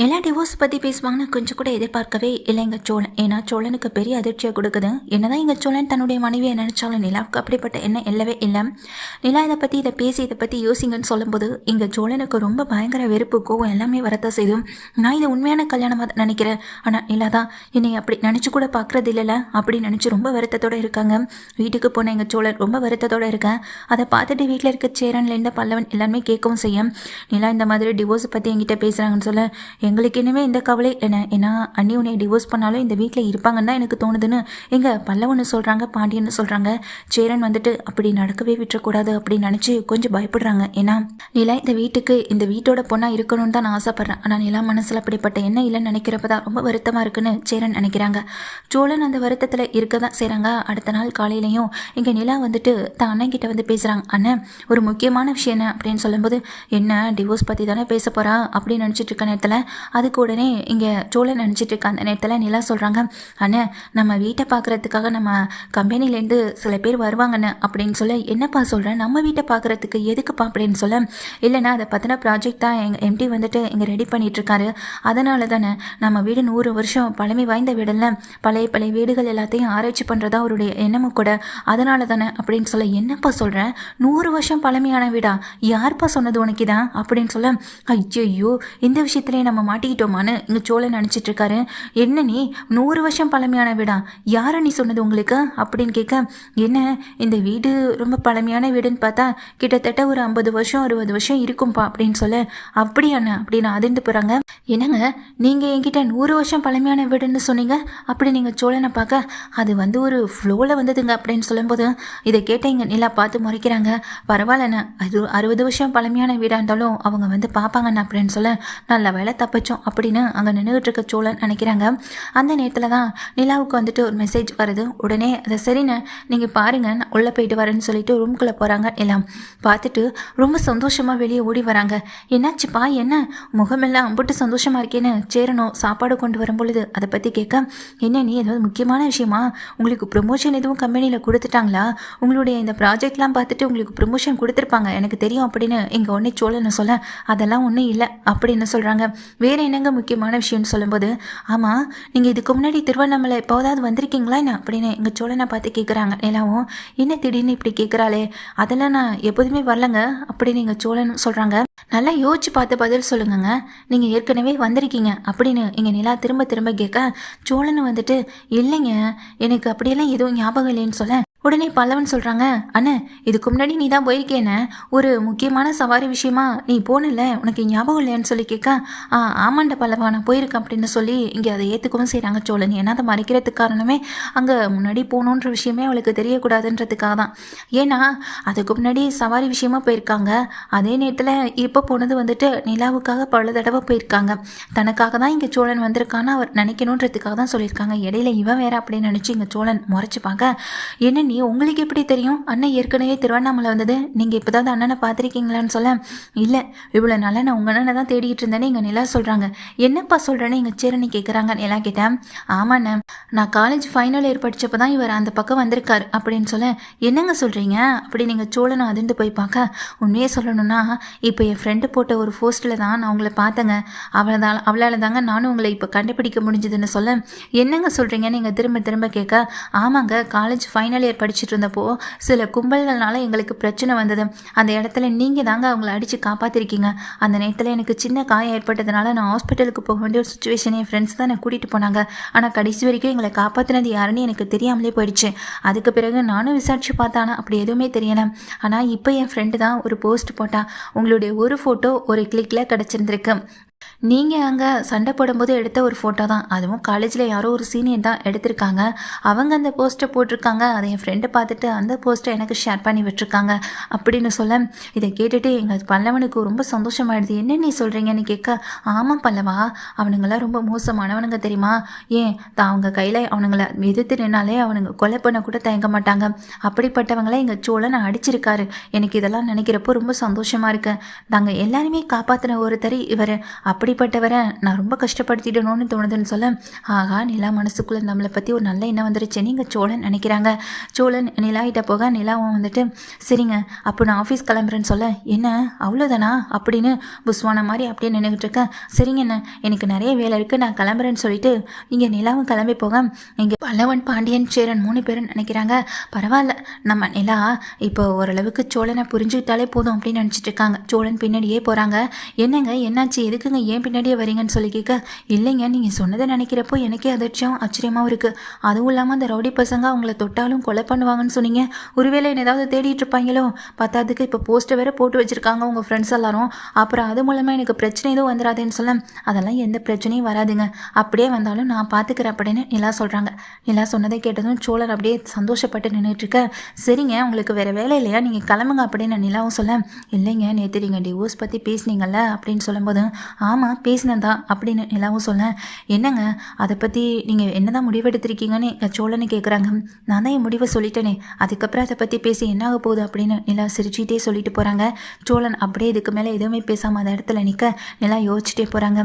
எல்லா டிவோர்ஸ் பற்றி பேசுவாங்கன்னு கொஞ்சம் கூட எதிர்பார்க்கவே இல்லை எங்கள் சோழன். ஏன்னா சோழனுக்கு பெரிய அதிர்ச்சியை கொடுக்குது. என்னதான் எங்கள் சோழன் தன்னுடைய மனைவியை நினைச்சாலும் நிலாவுக்கு அப்படிப்பட்ட எண்ணம் இல்லவே இல்லை. நிலா இதை பேசி இதை பற்றி யோசிங்கன்னு சொல்லும்போது எங்கள் சோழனுக்கு ரொம்ப பயங்கர வெறுப்பு கோவம் எல்லாமே வரத்தான் செய்யும். நான் இதை உண்மையான கல்யாணமாக தான் நினைக்கிறேன். ஆனால் நிலா தான் என்னை அப்படி நினச்சி கூட பார்க்குறது இல்லைல்ல அப்படின்னு நினச்சி ரொம்ப வருத்தத்தோடு இருக்காங்க. வீட்டுக்கு போன எங்கள் சோழன் ரொம்ப வருத்தத்தோடு இருக்கேன். அதை பார்த்துட்டு வீட்டில் இருக்க சேரன்லேருந்து பல்லவன் எல்லாமே கேட்கவும் செய்யும். நிலா இந்த மாதிரி டிவோர்ஸ் பற்றி என்கிட்ட பேசுகிறாங்கன்னு சொல்ல எங்களுக்கு இனிமே இந்த கவலை என்ன, ஏன்னா அண்ணி உன்னை டிவோர்ஸ் பண்ணாலும் இந்த வீட்டில் இருப்பாங்கன்னு தான் எனக்கு தோணுதுன்னு எங்கள் பல்லவன்னு சொல்கிறாங்க, பாண்டியன்னு சொல்கிறாங்க. சேரன் வந்துட்டு அப்படி நடக்கவே விட்டுறக்கூடாது அப்படின்னு நினச்சி கொஞ்சம் பயப்படுறாங்க. ஏன்னா நிலா இந்த வீட்டோட பொண்ணாக இருக்கணும்னு தான் நான் ஆசைப்பட்றேன். ஆனால் நிலா மனசில் அப்படிப்பட்ட என்ன இல்லைன்னு நினைக்கிறப்ப தான் ரொம்ப வருத்தமாக இருக்குன்னு சேரன் நினைக்கிறாங்க. சோழன் அந்த வருத்தத்தில் இருக்க தான் செய்கிறாங்க. அடுத்த நாள் காலையிலையும் இங்கே நிலா வந்துட்டு தான் அண்ணன்கிட்ட வந்து பேசுகிறாங்க. அண்ணன் ஒரு முக்கியமான விஷயம் என்ன அப்படின்னு சொல்லும்போது, என்ன டிவோர்ஸ் பற்றி தானே பேச போகிறா அப்படின்னு நினச்சிட்டு இருக்க நேரத்தில் அதுக்கு உடனே இங்கே சோழன் நினச்சிட்டு இருக்க அந்த நேரத்தில் நிலா சொல்கிறாங்க, அண்ணன் நம்ம வீட்டை பார்க்குறதுக்காக நம்ம கம்பெனிலேருந்து சில பேர் வருவாங்கண்ணே அப்படின்னு சொல்ல, என்னப்பா சொல்கிறேன், நம்ம வீட்டை பார்க்குறதுக்கு எதுக்குப்பா அப்படின்னு சொல்ல, இல்லைண்ணா அதை பற்றின ப்ராஜெக்ட் தான் எங்கள் எம்டி வந்துட்டு இங்கே ரெடி பண்ணிகிட்ருக்காரு. அதனால தானே நம்ம வீடு 100 வருஷம் பழமை வாய்ந்த வீடல்ல, பழைய பழைய வீடுகள் எல்லாத்தையும் ஆராய்ச்சி பண்ணுறதா அவருடைய எண்ணமும் கூட. அதனால தானே அப்படின்னு சொல்ல, என்னப்பா சொல்கிறேன், 100 வருஷம் பழமையான வீடா, யார்ப்பா சொன்னது உனக்கு தான் அப்படின்னு சொல்ல, ஐயோ இந்த விஷயத்துலேயே நம்ம மாட்டிக்கிட்டோமான்னு இங்கே சோழன் நினச்சிட்டு இருக்காரு. என்ன நீ 100 வருஷம் பழமையான வீடா, யாரை நீ சொன்னது உங்களுக்கு அப்படின்னு கேட்க, என்ன இந்த வீடு ரொம்ப பழமையான வீடுன்னு பார்த்தா கிட்டத்தட்ட ஒரு 50 வருஷம் 60 வருஷம் இருக்கும்பா அப்படின்னு சொல்ல, அப்படியாண்ணா அப்படின்னு அதிர்ந்து போகிறாங்க. என்னங்க நீங்கள் என்கிட்ட 100 வருஷம் பழமையான வீடுன்னு சொன்னீங்க அப்படி நீங்கள் சோழனை பார்க்க அது வந்து ஒரு ஃப்ளோவில் வந்ததுங்க அப்படின்னு சொல்லும்போது இதை கேட்ட இங்கே நிலா பார்த்து முறைக்கிறாங்க. பரவாயில்லண்ணா, அது 60 வருஷம் பழமையான வீடாக இருந்தாலும் அவங்க வந்து பார்ப்பாங்கண்ணா அப்படின்னு சொல்ல, நல்ல வேலை தப்பிச்சோம் அப்படின்னு அங்கே நின்றுட்டு இருக்க சோழன் நினைக்கிறாங்க. அந்த நேரத்தில் தான் நிலாவுக்கு வந்துட்டு ஒரு மெசேஜ் வருது. உடனே அதை சரிண்ணே நீங்கள் பாருங்க நான் உள்ளே போயிட்டு வரேன்னு சொல்லிட்டு ரூம்குள்ளே போகிறாங்க. எல்லாம் பார்த்துட்டு ரொம்ப சந்தோஷமாக வெளியே ஓடி வராங்க. என்னாச்சுப்பா, என்ன முகமெல்லாம் அம்புட்டு சந்தோஷமாக இருக்கேன்னு சேரணும் சாப்பாடு கொண்டு வரும் பொழுது அதை பற்றி கேட்க, என்ன நீ ஏதாவது முக்கியமான விஷயமா, உங்களுக்கு ப்ரொமோஷன் எதுவும் கம்பெனியில் கொடுத்துட்டாங்களா, உங்களுடைய இந்த ப்ராஜெக்ட்லாம் பார்த்துட்டு உங்களுக்கு ப்ரொமோஷன் கொடுத்துருப்பாங்க எனக்கு தெரியும் அப்படின்னு இங்கே ஒன்றே சோழன்னு சொல்ல, அதெல்லாம் ஒன்றும் இல்லை அப்படின்னு சொல்கிறாங்க. வேறு என்னங்க முக்கியமான விஷயம்னு சொல்லும்போது, ஆமாம் நீங்கள் இதுக்கு முன்னாடி திருவண்ணாமலை எப்போதாவது வந்திருக்கீங்களா என்ன அப்படின்னு எங்கள் சோழனை பார்த்து கேட்குறாங்க. நிலாவும் என்ன திடீர்னு இப்படி கேட்குறாளே, அதெல்லாம் நான் எப்போதுமே வரலங்க அப்படின்னு எங்கள் சோழன் சொல்கிறாங்க. நல்லா யோசிச்சு பார்த்து பதில் சொல்லுங்கங்க, நீங்கள் ஏற்கனவே வந்திருக்கீங்க அப்படின்னு எங்கள் நிலா திரும்ப திரும்ப கேட்க, சோழன் வந்துட்டு இல்லைங்க எனக்கு அப்படியெல்லாம் எதுவும் ஞாபகம் இல்லைன்னு சொல்ல, உடனே பல்லவன் சொல்கிறாங்க, அண்ணே இதுக்கு முன்னாடி நீ தான் போயிருக்கேன்னு ஒரு முக்கியமான சவாரி விஷயமா நீ போனில்ல, உனக்கு ஞாபகம் இல்லையான்னு சொல்லி கேட்க, ஆமாண்ட பல்லவா நான் போயிருக்கேன் அப்படின்னு சொல்லி இங்கே அதை ஏற்றுக்கவும் செய்கிறாங்க சோழன். ஏன்னா அதை மறைக்கிறதுக்கு காரணமே அங்கே முன்னாடி போகணுன்ற விஷயமே அவளுக்கு தெரியக்கூடாதுன்றதுக்காக தான். ஏன்னா அதுக்கு முன்னாடி சவாரி விஷயமா போயிருக்காங்க. அதே நேரத்தில் இப்போ போனது வந்துட்டு நிலாவுக்காக பல தடவை போயிருக்காங்க. தனக்காக தான் இங்கே சோழன் வந்திருக்கான்னு அவர் நினைக்கணுன்றதுக்காக தான் சொல்லியிருக்காங்க. இடையில இவன் வேற அப்படின்னு நினச்சி இங்கே சோழன் முறைச்சு பார்க்க, என்ன உங்களுக்கு எப்படி தெரியும் அண்ணன் ஏற்கனவே திருவண்ணாமலை வந்தது, நீங்கள் இப்போ தான் அண்ணனை பார்த்துருக்கீங்களான்னு சொல்ல, இல்லை இவ்வளோ நாளாக நான் உங்கள் அண்ணனை தான் தேடிட்டு இருந்தேன்னு எங்கள் நிலா சொல்கிறாங்க. என்னப்பா சொல்கிறேன்னு எங்கள் சேரனி கேட்குறாங்க. நிலா கேட்டேன், ஆமாண்ணே நான் காலேஜ் ஃபைனல் இயர் படித்தப்போ தான் இவர் அந்த பக்கம் வந்திருக்காரு அப்படின்னு சொல்ல, என்னங்க சொல்கிறீங்க அப்படி நீங்கள் சோழனை அதிர்ந்து போய் பார்க்க, உண்மையே சொல்லணும்னா இப்போ என் ஃப்ரெண்டு போட்ட ஒரு போஸ்ட்டில் தான் நான் உங்களை பார்த்தேங்க, அவளால் தாங்க நானும் உங்களை இப்போ கண்டுபிடிக்க முடிஞ்சதுன்னு சொல்ல, என்னங்க சொல்கிறீங்கன்னு நீங்கள் திரும்ப திரும்ப கேட்க, ஆமாங்க காலேஜ் ஃபைனல் இயர் படிச்சுட்டு இருந்தப்போ சில கும்பல்கள்னால எங்களுக்கு பிரச்சனை வந்தது. அந்த இடத்துல நீங்கள் தாங்க அவங்கள அடித்து காப்பாற்றிருக்கீங்க. அந்த நேரத்தில் எனக்கு சின்ன காயம் ஏற்பட்டதுனால நான் ஹாஸ்பிட்டலுக்கு போக வேண்டிய ஒரு சுச்சுவேஷன், என் ஃப்ரெண்ட்ஸ் தான் என்னை கூட்டிகிட்டு போனாங்க. ஆனால் கடைசி வரைக்கும் எங்களை காப்பாற்றினது யாருன்னு எனக்கு தெரியாமலே போயிடுச்சு. அதுக்கு பிறகு நானும் விசாரிச்சு பார்த்தானா அப்படி எதுவுமே தெரியலை. ஆனால் இப்போ என் ஃப்ரெண்டு தான் ஒரு போஸ்ட் போட்டா, உங்களுடைய ஒரு ஃபோட்டோ ஒரு கிளிக்கில் கிடச்சிருந்துருக்கு. நீங்கள் அங்கே சண்டை போடும்போது எடுத்த ஒரு ஃபோட்டோ தான், அதுவும் காலேஜில் யாரோ ஒரு சீனியர் தான் எடுத்திருக்காங்க. அவங்க அந்த போஸ்ட்டை போட்டிருக்காங்க, அதை என் ஃப்ரெண்டு பார்த்துட்டு அந்த போஸ்ட்டை எனக்கு ஷேர் பண்ணி விட்டுருக்காங்க அப்படின்னு சொல்ல, இதை கேட்டுட்டு எங்கள் பல்லவனுக்கு ரொம்ப சந்தோஷமாயிடுது. என்ன நீ சொல்கிறீங்கன்னு கேட்க, ஆமாம் பல்லவா அவனுங்களாம் ரொம்ப மோசமானவனுங்க தெரியுமா, ஏன் அவங்க கையில் அவனுங்களை எதிர்த்து நின்னாலே அவனுங்க கொலை பண்ண கூட தயங்க மாட்டாங்க. அப்படிப்பட்டவங்கள எங்கள் சோழனை அடிச்சிருக்காரு. எனக்கு இதெல்லாம் நினைக்கிறப்போ ரொம்ப சந்தோஷமாக இருக்கு. நாங்கள் எல்லாருமே காப்பாற்றின ஒருத்தர் இவர் அப்படிப்பட்டவரை நான் ரொம்ப கஷ்டப்படுத்திடணும்னு தோணுதுன்னு சொல்ல, ஆகா நிலா மனசுக்குள்ளே நம்மளை பற்றி ஒரு நல்ல எண்ணம் வந்துருச்சு நீங்கள் சோழன் நினைக்கிறாங்க. சோழன் நிலாகிட்ட போக நிலாவும் வந்துட்டு சரிங்க அப்போ நான் ஆஃபீஸ் கிளம்புறேன்னு சொல்ல, என்ன அவ்வளோதானா அப்படின்னு புஸ்வானா மாதிரி அப்படியே நின்றுக்கிட்டு இருக்கேன். சரிங்க என்ன எனக்கு நிறைய வேலை இருக்குது நான் கிளம்புறேன்னு சொல்லிட்டு இங்கே நிலாவும் கிளம்பி போக இங்கே பல்லவன் பாண்டியன் சேரன் 3 பேரும் நினைக்கிறாங்க பரவாயில்ல நம்ம நிலா இப்போ ஓரளவுக்கு சோழனை புரிஞ்சுக்கிட்டாலே போதும் அப்படின்னு நினச்சிட்டு இருக்காங்க. சோழன் பின்னாடியே போகிறாங்க. என்னங்க என்னாச்சு எதுக்குங்க ஏன் பின்னாடியே வரீங்கன்னு சொல்லி கேட்க, இல்லைங்க நீங்கள் சொன்னதை நினைக்கிறப்போ எனக்கே அதிர்ச்சியும் ஆச்சரியமாகவும் இருக்குது. அதுவும் இல்லாமல் அந்த ரவுடி பசங்க அவங்கள தொட்டாலும் கொலை பண்ணுவாங்கன்னு சொன்னீங்க. ஒருவேளை என்ன ஏதாவது தேடிட்டு இருப்பாங்களோ, பத்தாதுக்கு இப்போ போஸ்ட்டை வேற போட்டு வச்சுருக்காங்க உங்கள் ஃப்ரெண்ட்ஸ் எல்லாரும். அப்புறம் அது மூலமாக எனக்கு பிரச்சனை எதுவும் வந்துடாதுன்னு சொல்ல, அதெல்லாம் எந்த பிரச்சனையும் வராதுங்க, அப்படியே வந்தாலும் நான் பார்த்துக்கிறேன் அப்படின்னு நிலா சொல்கிறாங்க. நிலா சொன்னதை கேட்டதும் சோழர் அப்படியே சந்தோஷப்பட்டு நின்றுட்டுருக்க, சரிங்க உங்களுக்கு வேறு வேலை இல்லையா நீங்கள் கிளம்புங்க அப்படின்னு நிலாவும் சொல்ல, இல்லைங்க நேற்று நீங்கள் டிவோர்ஸ் பற்றி பேசுனீங்கல்ல அப்படின்னு சொல்லும்போது, ஆமாம் பேசினதா அப்படின்னு நிலாவும் சொல்ல, என்னங்க அதை பற்றி நீங்கள் என்ன தான் முடிவெடுத்திருக்கீங்கன்னு சோழன்னு கேட்குறாங்க. நான் தான் என் முடிவை சொல்லிட்டேனே, அதுக்கப்புறம் அதை பற்றி பேசி என்ன ஆக போகுது அப்படின்னு நிலா சிரிச்சிட்டே சொல்லிட்டு போகிறாங்க. சோழன் அப்படியே இதுக்கு மேலே எதுவுமே பேசாமல் அந்த இடத்துல நிற்க நிலா யோசிச்சுட்டே போகிறாங்க.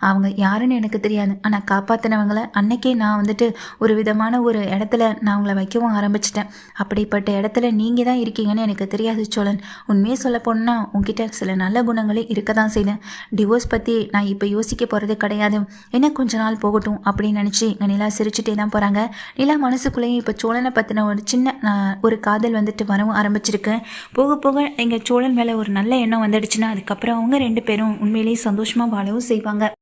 அவங்க யாருன்னு எனக்கு தெரியாது, ஆனால் காப்பாற்றினவங்கள அன்னைக்கே நான் வந்துட்டு ஒரு விதமான ஒரு இடத்துல நான் அவங்கள வைக்கவும் ஆரம்பிச்சிட்டேன். அப்படிப்பட்ட இடத்துல நீங்கள் தான் இருக்கீங்கன்னு எனக்கு தெரியாது சோழன். உண்மையே சொல்ல போனால் உங்ககிட்ட சில நல்ல குணங்களே இருக்க தான் செய்தேன். டிவோர்ஸ் பற்றி நான் இப்போ யோசிக்க போகிறது கிடையாது, என்ன கொஞ்ச நாள் போகட்டும் அப்படின்னு நினச்சி நிலா சிரிச்சுட்டே தான் போகிறாங்க. நிலா மனசுக்குள்ளேயும் இப்போ சோழனை பற்றின ஒரு சின்ன ஒரு காதல் வந்துட்டு வரவும் ஆரம்பிச்சிருக்கு. போக போக எங்கள் சோழன் மேலே ஒரு நல்ல எண்ணம் வந்துடுச்சுன்னா அதுக்கப்புறம் அவங்க 2 பேரும் உண்மையிலேயே சந்தோஷமாக வாழவும் செய்வாங்க.